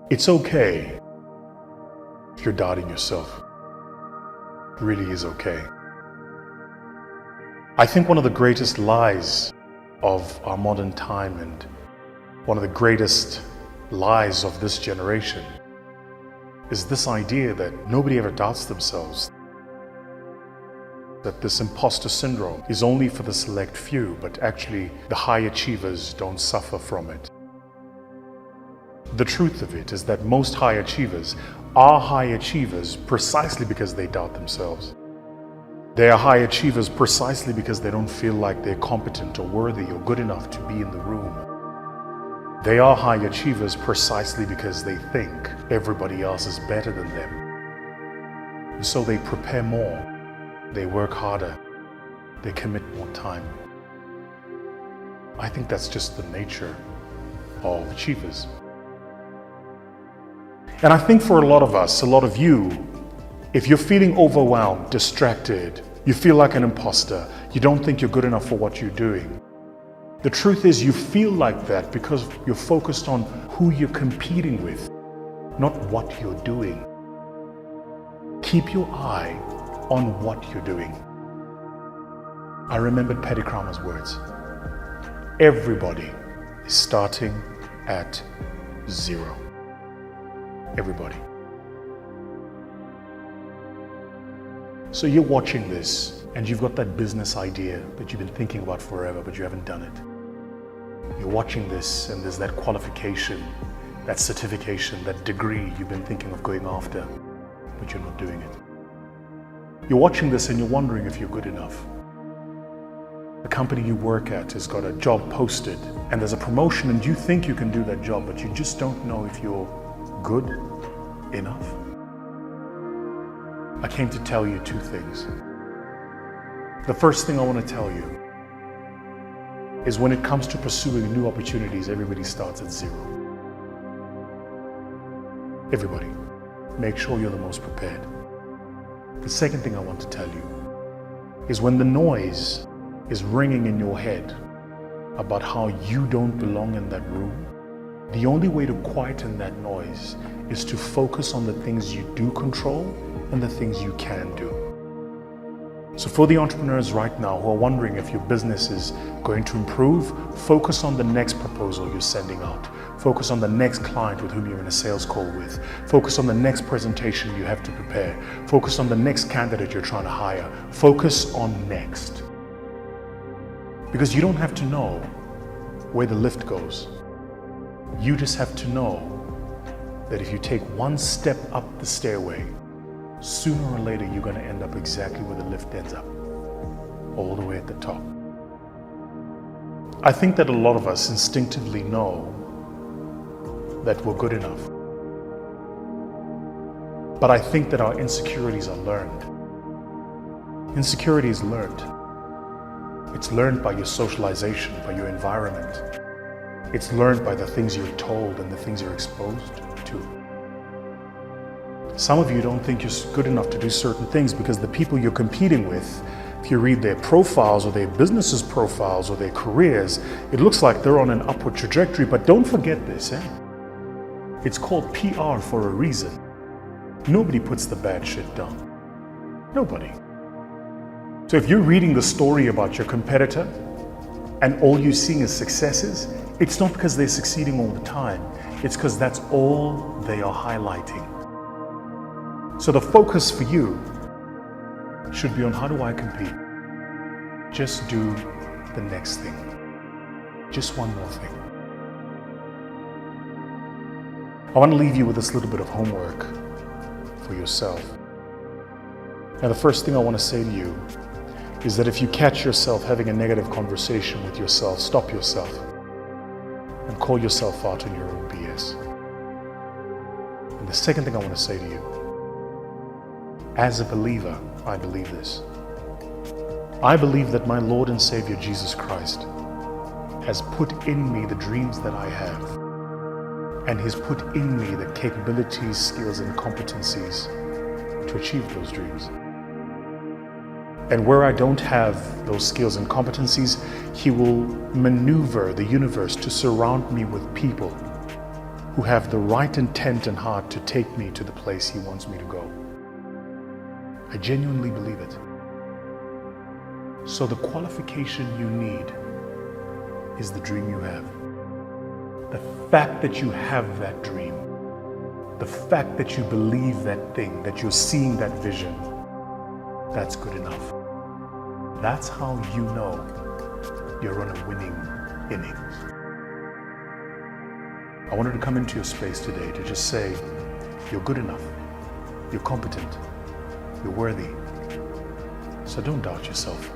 It's okay if you're doubting yourself. It really is okay. I think one of the greatest lies of our modern time and one of the greatest lies of this generation is this idea that nobody ever doubts themselves, that this imposter syndrome is only for the select few, but actually the high achievers don't suffer from it. The truth of it is that most high achievers are high achievers precisely because they doubt themselves. They are high achievers precisely because they don't feel like they're competent or worthy or good enough to be in the room. They are high achievers precisely because they think everybody else is better than them. And so they prepare more, they work harder, they commit more time. I think that's just the nature of achievers. And I think for a lot of us, a lot of you, if you're feeling overwhelmed, distracted, you feel like an imposter, you don't think you're good enough for what you're doing, the truth is you feel like that because you're focused on who you're competing with, not what you're doing. Keep your eye on what you're doing. I remembered Paddy Crowmer's words. Everybody is starting at zero. Everybody. So you're watching this and you've got that business idea that you've been thinking about forever, but you haven't done it. You're watching this and there's that qualification, that certification, that degree you've been thinking of going after, but you're not doing it. You're watching this and you're wondering if you're good enough. The company you work at has got a job posted and there's a promotion and you think you can do that job, but you just don't know if you're good enough. I came to tell you two things. The first thing I want to tell you is when it comes to pursuing new opportunities, everybody starts at zero. Everybody. Make sure you're the most prepared. The second thing I want to tell you is when the noise is ringing in your head about how you don't belong in that room, the only way to quieten that noise is to focus on the things you do control and the things you can do. So for the entrepreneurs right now who are wondering if your business is going to improve, focus on the next proposal you're sending out. Focus on the next client with whom you're in a sales call with. Focus on the next presentation you have to prepare. Focus on the next candidate you're trying to hire. Focus on next. Because you don't have to know where the lift goes. You just have to know that if you take one step up the stairway, sooner or later you're going to end up exactly where the lift ends up, all the way at the top. I think that a lot of us instinctively know that we're good enough. But I think that our insecurities are learned. Insecurity is learned. It's learned by your socialization, by your environment. It's learned by the things you're told and the things you're exposed to. Some of you don't think you're good enough to do certain things because the people you're competing with, if you read their profiles or their businesses profiles or their careers, it looks like they're on an upward trajectory. But don't forget this, it's called PR for a reason. Nobody puts the bad shit down. Nobody. So if you're reading the story about your competitor and all you're seeing is successes, it's not because they're succeeding all the time. It's because that's all they are highlighting. So the focus for you should be on how do I compete? Just do the next thing. Just one more thing. I want to leave you with this little bit of homework for yourself. Now, the first thing I want to say to you is that if you catch yourself having a negative conversation with yourself, stop yourself and call yourself out on your own BS. And the second thing I want to say to you, as a believer, I believe this. I believe that my Lord and Savior Jesus Christ has put in me the dreams that I have, and He's put in me the capabilities, skills, and competencies to achieve those dreams. And where I don't have those skills and competencies, He will maneuver the universe to surround me with people who have the right intent and heart to take me to the place He wants me to go. I genuinely believe it. So the qualification you need is the dream you have. The fact that you have that dream, the fact that you believe that thing, that you're seeing that vision, that's good enough. That's how you know you're on a winning innings. I wanted to come into your space today to just say, you're good enough, you're competent, you're worthy. So don't doubt yourself.